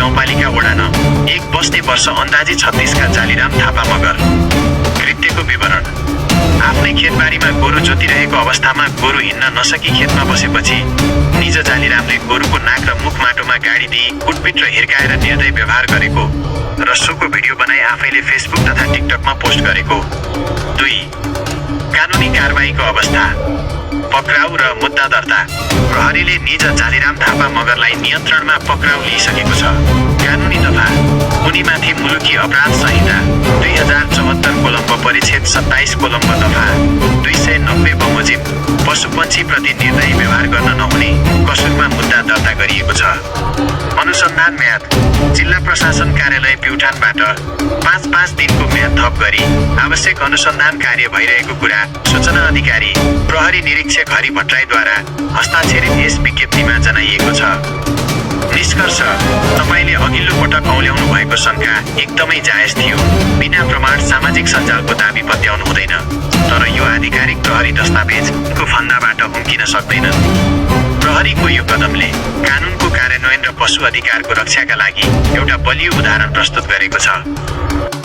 गाउँपालिका वडा न 1 बस्ने वर्ष अन्दाजी 36 का जालीराम थापा मगर। कृत्यको विवरण। आफ्नै खेतबारीमा गोरु जोतिरहेको अवस्थामा गोरु हिँड्न नसकी खेतमा बसेपछि निज जालीरामले गोरुको नाक र मुख माटोमा गाडी दिई कुटपिट र हिर्काएर निर्दय व्यवहार गरेको र सोको भिडियो बनाई आफैले फेसबुक तथा टिकटकमा पोस्ट गरेको। 2. कानुनी कारबाहीको अवस्था। पक्राउ र मुद्दा दर्ता। प्रहरीले निज जालीराम थापा मगरलाई नियन्त्रणमा पक्राउ लिइसकेको छ। कानुनी दफा। उनीमाथि मुलुकी अपराध संहिता 2074 कोलम्ब परिच्छेद 27 कोलम्ब दफा 290 बमोजिम पशुपन्छी प्रति निर्दयी व्यवहार गर्न नहुने कसुरमा मुद्दा दर्ता गरिएको छ। अनुसन्धान म्याद। जिल्ला प्रशासन कार्यालय प्युठानबाट 5 दिनको म्याद थप गरी आवश्यक अनुसन्धान कार्य भइरहेको कुरा सूचना अधिकारी प्रहरी निरीक्षक हरि भट्टराईद्वारा हस्ताक्षरित यस विज्ञप्तिमा जनाइएको छ। निष्कर्ष। तपाईले अघिल्लो पटक औल्याउनु भएको शंका एकदमै जायज थियो। बिना प्रमाण सामाजिक सञ्जालको दाबी पत्याउनु हुँदैन। तर यो आधिकारिक प्रहरी दस्तावेजको फन्दाबाट उम्किन सक्दैन। प्रहरीको यो कदमले कानुनको कार्यान्वयन र पशु अधिकारको रक्षाका लागि एउटा बलियो उदाहरण प्रस्तुत गरेको छ।